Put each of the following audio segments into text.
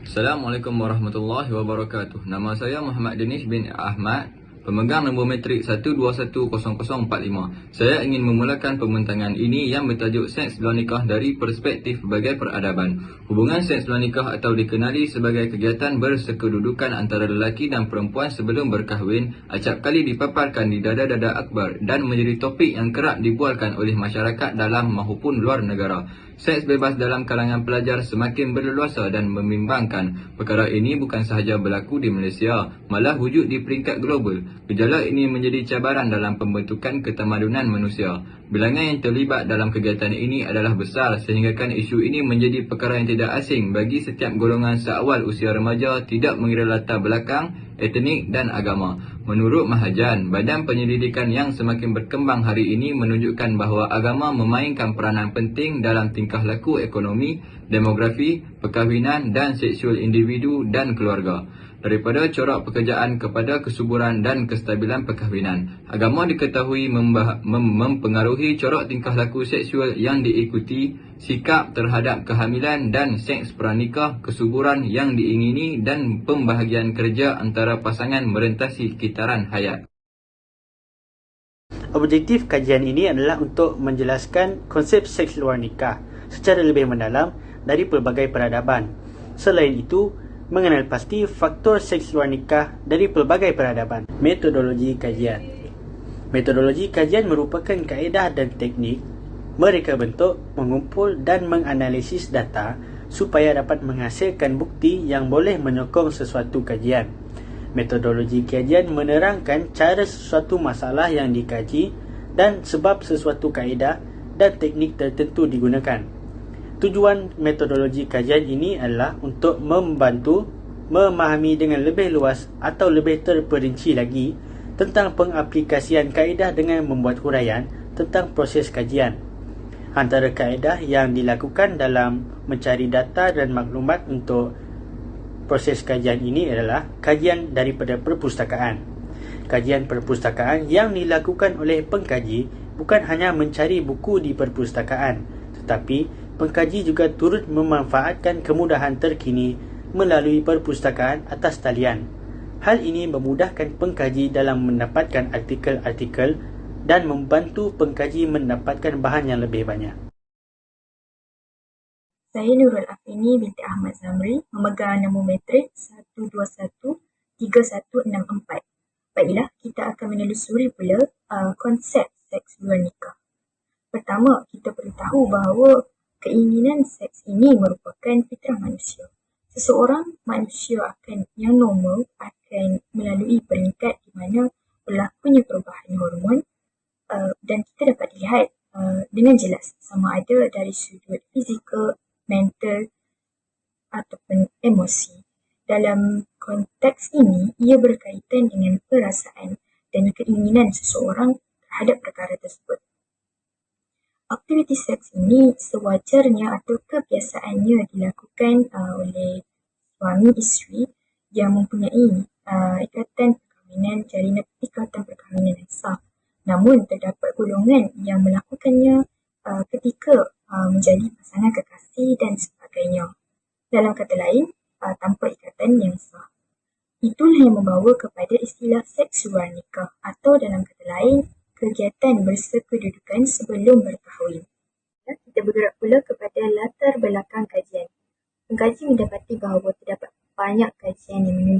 Assalamualaikum warahmatullahi wabarakatuh. Nama saya Muhammad Danish bin Ahmad, pemegang nombor metrik 1210045. Saya ingin memulakan pembincangan ini yang bertajuk seks luar nikah dari perspektif sebagai peradaban. Hubungan seks luar nikah atau dikenali sebagai kegiatan bersekedudukan antara lelaki dan perempuan sebelum berkahwin acap kali dipaparkan di dada-dada akbar dan menjadi topik yang kerap dibualkan oleh masyarakat dalam maupun luar negara. Seks bebas dalam kalangan pelajar semakin berleluasa dan membimbangkan. Perkara ini bukan sahaja berlaku di Malaysia, malah wujud di peringkat global. Gejala ini menjadi cabaran dalam pembentukan ketamadunan manusia. Bilangan yang terlibat dalam kegiatan ini adalah besar sehinggakan isu ini menjadi perkara yang tidak asing bagi setiap golongan seawal usia remaja, tidak mengira latar belakang, etnik dan agama. Menurut Mahajan, badan penyelidikan yang semakin berkembang hari ini menunjukkan bahawa agama memainkan peranan penting dalam tingkah laku ekonomi, demografi, perkahwinan dan seksual individu dan keluarga. Daripada corak pekerjaan kepada kesuburan dan kestabilan perkahwinan, agama diketahui mempengaruhi corak tingkah laku seksual yang diikuti, sikap terhadap kehamilan dan seks pranikah, kesuburan yang diingini dan pembahagian kerja antara pasangan merentasi kitaran hayat. Objektif kajian ini adalah untuk menjelaskan konsep seks luar nikah secara lebih mendalam dari pelbagai peradaban. Selain itu, mengenal pasti faktor seks luar nikah dari pelbagai peradaban. Metodologi kajian. Metodologi kajian merupakan kaedah dan teknik mereka bentuk, mengumpul dan menganalisis data supaya dapat menghasilkan bukti yang boleh menyokong sesuatu kajian. Metodologi kajian menerangkan cara sesuatu masalah yang dikaji dan sebab sesuatu kaedah dan teknik tertentu digunakan. Tujuan metodologi kajian ini adalah untuk membantu memahami dengan lebih luas atau lebih terperinci lagi tentang pengaplikasian kaedah dengan membuat huraian tentang proses kajian. Antara kaedah yang dilakukan dalam mencari data dan maklumat untuk proses kajian ini adalah kajian daripada perpustakaan. Kajian perpustakaan yang dilakukan oleh pengkaji bukan hanya mencari buku di perpustakaan, tetapi pengkaji juga turut memanfaatkan kemudahan terkini melalui perpustakaan atas talian. Hal ini memudahkan pengkaji dalam mendapatkan artikel-artikel dan membantu pengkaji mendapatkan bahan yang lebih banyak. Saya Nurul Afini binti Ahmad Zamri, memegang nombor metrik 1213164. Baiklah, kita akan menelusuri pula konsep seks luar nikah. Pertama, kita perlu tahu bahawa keinginan seks ini merupakan fitrah manusia. Seseorang manusia yang normal akan melalui peringkat di mana berlakunya perubahan hormon dan kita dapat lihat dengan jelas sama ada dari sudut fizikal, mental ataupun emosi. Dalam konteks ini, ia berkaitan dengan perasaan dan keinginan seseorang terhadap perkara tersebut. Aktiviti seks ini sewajarnya atau kebiasaannya dilakukan oleh suami isteri yang mempunyai ikatan perkahwinan, jalinan ikatan perkahwinan yang sah. Namun terdapat golongan yang melakukannya ketika menjadi pasangan kekasih dan sebagainya. Dalam kata lain, tanpa ikatan yang sah. Itulah yang membawa kepada istilah seks luar nikah atau dalam kata lain, kegiatan bersekedudukan sebelum berkahwin. Kita bergerak pula kepada latar belakang kajian. Pengkaji mendapati bahawa terdapat banyak kajian yang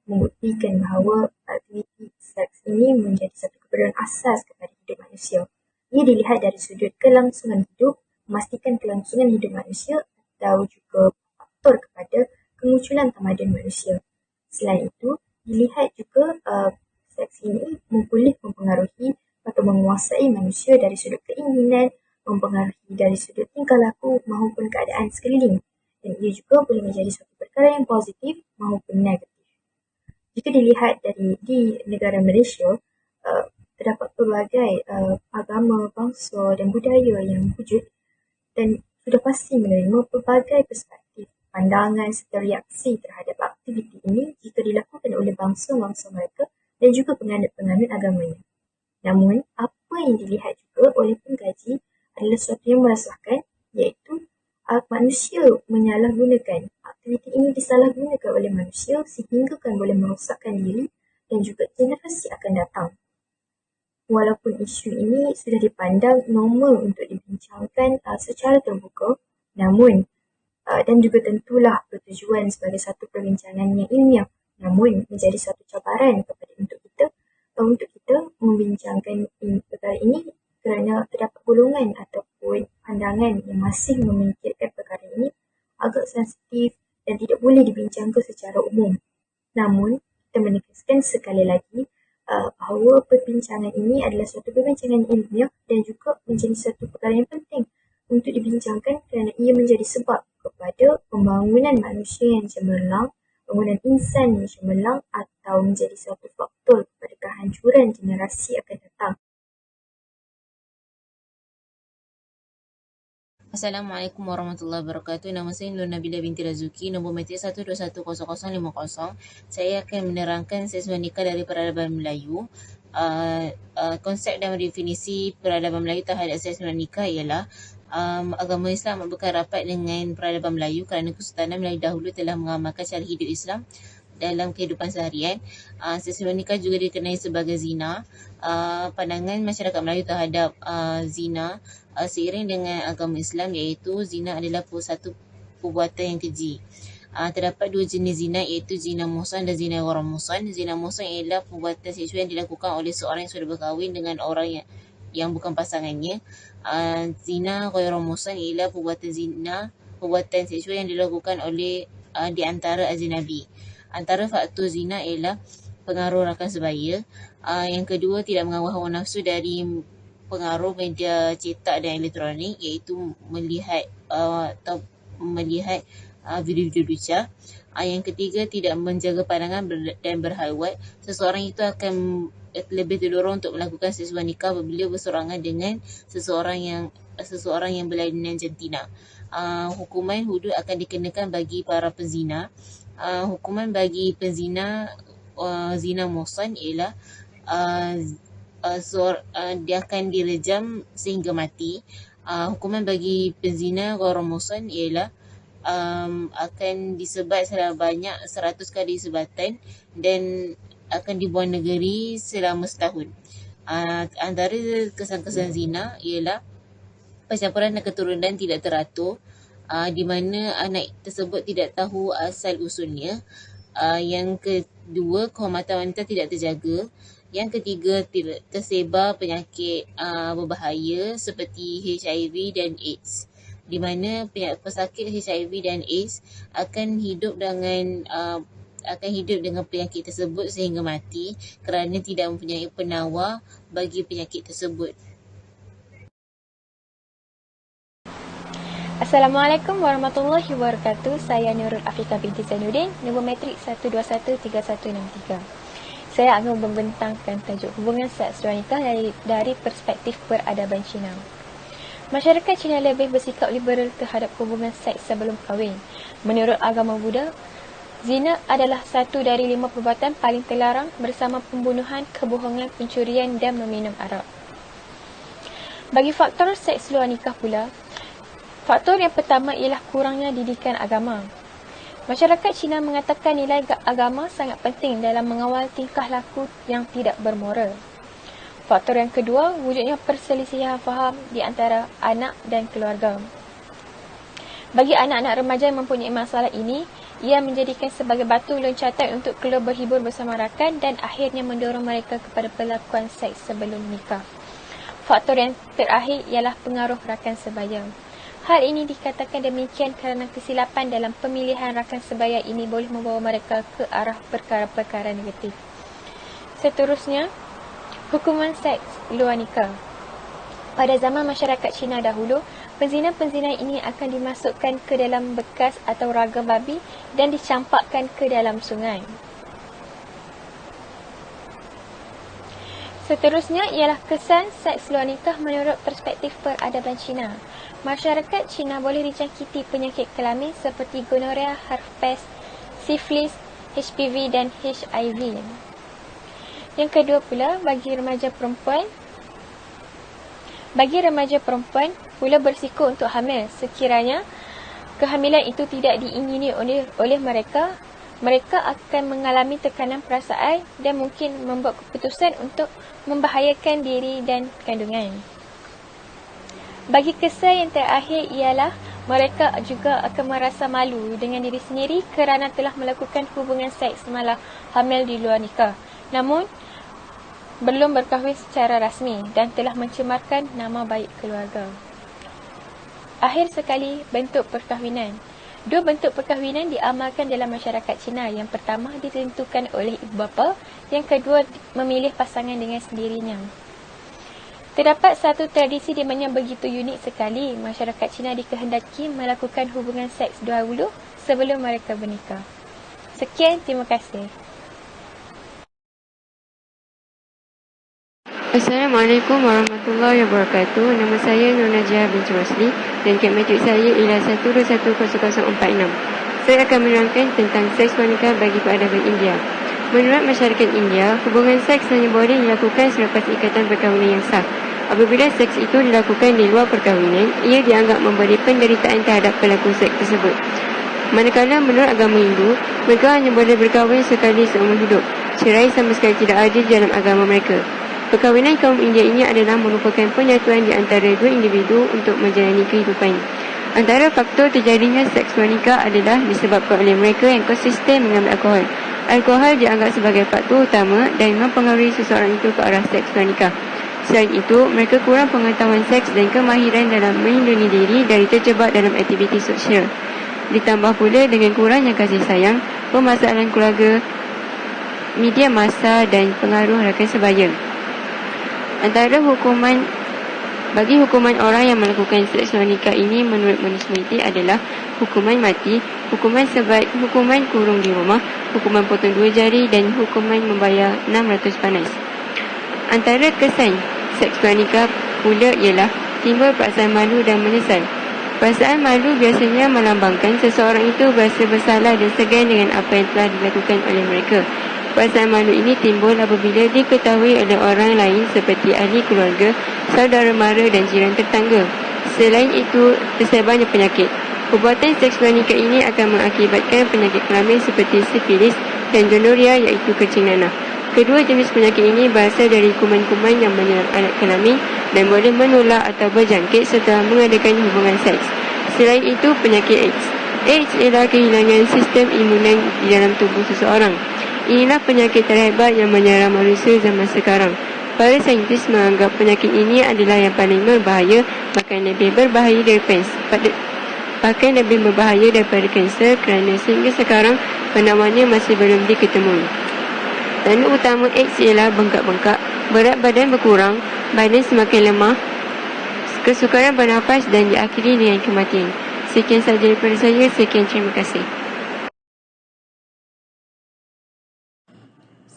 membuktikan bahawa aktiviti seks ini menjadi satu keperluan asas kepada hidup manusia. Ia dilihat dari sudut kelangsungan hidup, memastikan kelangsungan hidup manusia atau juga faktor kepada kemunculan tamadun manusia. Selain itu, dilihat juga seks ini boleh mempengaruhi atau menguasai manusia dari sudut keinginan, mempengaruhi dari sudut tingkah laku maupun keadaan sekeliling. Dan ia juga boleh menjadi suatu perkara yang positif maupun negatif. Jika dilihat di negara Malaysia, terdapat pelbagai agama, bangsa dan budaya yang wujud dan sudah pasti menerima pelbagai perspektif, pandangan serta reaksi terhadap aktiviti ini jika dilakukan oleh bangsa-bangsa mereka dan juga penganut-penganut agamanya. Namun, apa yang dilihat juga oleh pengkaji adalah sesuatu yang meresahkan, iaitu manusia menyalahgunakan aktiviti ini disalahgunakan oleh manusia sehingga boleh merosakkan diri dan juga generasi akan datang. Walaupun isu ini sudah dipandang normal untuk dibincangkan secara terbuka, namun dan juga tentulah bertujuan sebagai satu perbincangan yang ilmiah, namun menjadi satu cabaran untuk kita membincangkan perkara ini kerana terdapat golongan ataupun pandangan yang masih memikirkan perkara ini agak sensitif dan tidak boleh dibincangkan secara umum. Namun, kita menegaskan sekali lagi bahawa perbincangan ini adalah suatu perbincangan ilmiah dan juga menjadi satu perkara yang penting untuk dibincangkan kerana ia menjadi sebab kepada pembangunan manusia yang cemerlang, pembangunan insan yang cemerlang atau menjadi satu faktor kepada kehancuran generasi akan datang. Assalamualaikum warahmatullahi wabarakatuh. Nama saya Nur Nabila binti Razuki, nombor matrik 1210050. Saya akan menerangkan seks wanita dari peradaban Melayu. Konsep dan definisi peradaban Melayu terhadap seks wanita ialah agama Islam berkaitan rapat dengan peradaban Melayu kerana Kesultanan Melayu dahulu telah mengamalkan cara hidup Islam dalam kehidupan seharian. Seks wanita juga dikenali sebagai zina. Pandangan masyarakat Melayu terhadap zina seiring dengan agama Islam iaitu zina adalah satu perbuatan yang keji. Terdapat dua jenis zina iaitu zina muhsan dan zina ghair muhsan. Zina muhsan ialah perbuatan seksual yang dilakukan oleh seorang yang sudah berkahwin dengan orang yang bukan pasangannya. Zina ghair muhsan ialah perbuatan seksual yang dilakukan oleh di antara ajnabi. Antara faktor zina ialah pengaruh rakan sebaya. Yang kedua, tidak mengaruh hawa nafsu dari pengaruh media cetak dan elektronik iaitu melihat video-video lucah. Yang ketiga, tidak menjaga pandangan dan berhalwat. Seseorang itu akan lebih terdorong untuk melakukan seks wanita apabila berseorangan dengan seseorang yang berlainan jantina. Hukuman hudud akan dikenakan bagi para penzina. Hukuman bagi penzina zina muhsan ialah dia akan direjam sehingga mati. Hukuman bagi penzina ghair muhsan ialah akan disebat sebanyak 100 kali sebatan dan akan dibuang negeri selama setahun. Antara kesan-kesan zina ialah pencampuran dan keturunan tidak teratur, di mana anak tersebut tidak tahu asal usulnya. Yang kedua, kehormatan wanita tidak terjaga. Yang ketiga, tersebar penyakit berbahaya seperti HIV dan AIDS, di mana pesakit HIV dan AIDS akan hidup dengan penyakit tersebut sehingga mati kerana tidak mempunyai penawar bagi penyakit tersebut. Assalamualaikum warahmatullahi wabarakatuh. Saya Nurul Afika binti Zainuddin, nombor matrik 1213163. Saya akan membentangkan tajuk hubungan seks wanita dari perspektif peradaban Cina. Masyarakat Cina lebih bersikap liberal terhadap hubungan seks sebelum kahwin. Menurut agama Buddha, zina adalah satu dari 5 perbuatan paling terlarang bersama pembunuhan, kebohongan, pencurian dan meminum arak. Bagi faktor seks luar nikah pula, faktor yang pertama ialah kurangnya didikan agama. Masyarakat Cina mengatakan nilai agama sangat penting dalam mengawal tingkah laku yang tidak bermoral. Faktor yang kedua, wujudnya perselisihan faham di antara anak dan keluarga. Bagi anak-anak remaja yang mempunyai masalah ini, ia menjadikan sebagai batu loncatan untuk keluar berhibur bersama rakan dan akhirnya mendorong mereka kepada pelakuan seks sebelum nikah. Faktor yang terakhir ialah pengaruh rakan sebaya. Hal ini dikatakan demikian kerana kesilapan dalam pemilihan rakan sebaya ini boleh membawa mereka ke arah perkara-perkara negatif. Seterusnya, hukuman seks luar nikah. Pada zaman masyarakat Cina dahulu, penzina-penzina ini akan dimasukkan ke dalam bekas atau raga babi dan dicampakkan ke dalam sungai. Seterusnya ialah kesan seks luar nikah menurut perspektif peradaban Cina. Masyarakat Cina boleh dijangkiti penyakit kelamin seperti gonorea, herpes, sifilis, HPV dan HIV. Yang kedua pula, bagi remaja perempuan pula berisiko untuk hamil sekiranya kehamilan itu tidak diingini oleh mereka, mereka akan mengalami tekanan perasaan dan mungkin membuat keputusan untuk membahayakan diri dan kandungan. Bagi kesan yang terakhir ialah mereka juga akan merasa malu dengan diri sendiri kerana telah melakukan hubungan seks semalam hamil di luar nikah, namun belum berkahwin secara rasmi dan telah mencemarkan nama baik keluarga. Akhir sekali, bentuk perkahwinan. Dua bentuk perkahwinan diamalkan dalam masyarakat Cina. Yang pertama ditentukan oleh ibu bapa, yang kedua memilih pasangan dengan sendirinya. Terdapat satu tradisi di mana begitu unik sekali. Masyarakat Cina dikehendaki melakukan hubungan seks dahulu sebelum mereka bernikah. Sekian, terima kasih. Assalamualaikum warahmatullahi wabarakatuh. Nama saya Nur Najah binti Rosli dan kod matrik saya ialah 121046. Saya akan menerangkan tentang seks wanita bagi peradaban India. Menurut masyarakat India, hubungan seks hanya boleh dilakukan selepas ikatan perkahwinan yang sah. Apabila seks itu dilakukan di luar perkahwinan, ia dianggap memberi penderitaan terhadap pelaku seks tersebut. Manakala menurut agama Hindu, mereka hanya boleh berkahwin sekali seumur hidup. Cerai sama sekali tidak ada di dalam agama mereka. Perkahwinan kaum India ini adalah merupakan penyatuan di antara dua individu untuk menjalani kehidupan. Antara faktor terjadinya seks wanita adalah disebabkan oleh mereka yang konsisten mengambil alkohol. Alkohol dianggap sebagai faktor utama dan mempengaruhi seseorang itu ke arah seks wanita. Selain itu, mereka kurang pengetahuan seks dan kemahiran dalam melindungi diri dari terjebak dalam aktiviti sosial. Ditambah pula dengan kurangnya kasih sayang, permasalahan keluarga, media massa dan pengaruh rakan sebaya. Antara bagi hukuman orang yang melakukan seks wanita ini menurut Manusmriti adalah hukuman mati, hukuman sebat, hukuman kurung di rumah, hukuman potong 2 jari dan hukuman membayar 600 panas. Antara kesan seks wanita pula ialah timbul perasaan malu dan menyesal. Perasaan malu biasanya melambangkan seseorang itu berasa bersalah dan segan dengan apa yang telah dilakukan oleh mereka. Perasaan malu ini timbul apabila diketahui oleh orang lain seperti ahli keluarga, saudara mara dan jiran tetangga. Selain itu, tersebarnya penyakit. Perbuatan seks wanita ini akan mengakibatkan penyakit kelamin seperti sifilis dan gonoria iaitu kencing nanah. Kedua jenis penyakit ini berasal dari kuman-kuman yang menyerang alat kelamin dan boleh menular atau berjangkit setelah mengadakan hubungan seks. Selain itu, penyakit AIDS. AIDS ialah kehilangan sistem imunan di dalam tubuh seseorang. Inilah penyakit terhebat yang menyerang manusia zaman sekarang. Para saintis menganggap penyakit ini adalah yang paling berbahaya, bahkan lebih berbahaya daripada kanser kerana sehingga sekarang penamannya masih belum diketemui. Tanda utama AIDS ialah bengkak-bengkak, berat badan berkurang, badan semakin lemah, kesukaran bernafas dan diakhiri dengan kematian. Sekian sahaja daripada saya. Sekian, terima kasih.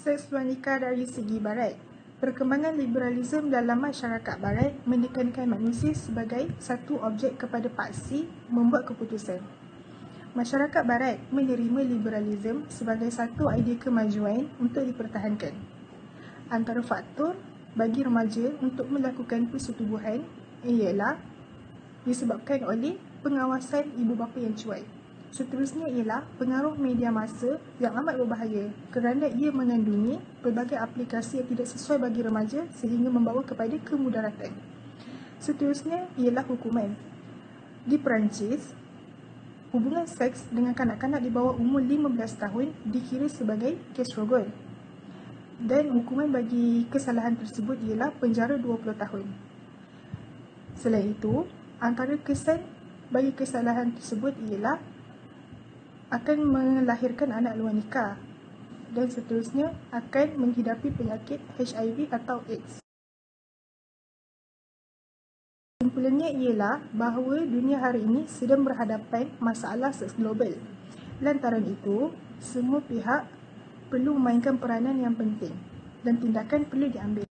Seks wanita dari segi barat. Perkembangan liberalisme dalam masyarakat barat menekankan manusia sebagai satu objek kepada paksi membuat keputusan. Masyarakat barat menerima liberalisme sebagai satu idea kemajuan untuk dipertahankan. Antara faktor bagi remaja untuk melakukan persetubuhan ialah disebabkan oleh pengawasan ibu bapa yang cuai. Seterusnya ialah pengaruh media massa yang amat berbahaya kerana ia mengandungi pelbagai aplikasi yang tidak sesuai bagi remaja sehingga membawa kepada kemudaratan. Seterusnya ialah hukuman. Di Perancis, hubungan seks dengan kanak-kanak di bawah umur 15 tahun dikira sebagai kes rogol. Dan hukuman bagi kesalahan tersebut ialah penjara 20 tahun. Selain itu, antara kesan bagi kesalahan tersebut ialah akan melahirkan anak luar nikah dan seterusnya akan menghidapi penyakit HIV atau AIDS. Kesimpulannya ialah bahawa dunia hari ini sedang berhadapan masalah seks global. Lantaran itu, semua pihak perlu memainkan peranan yang penting dan tindakan perlu diambil.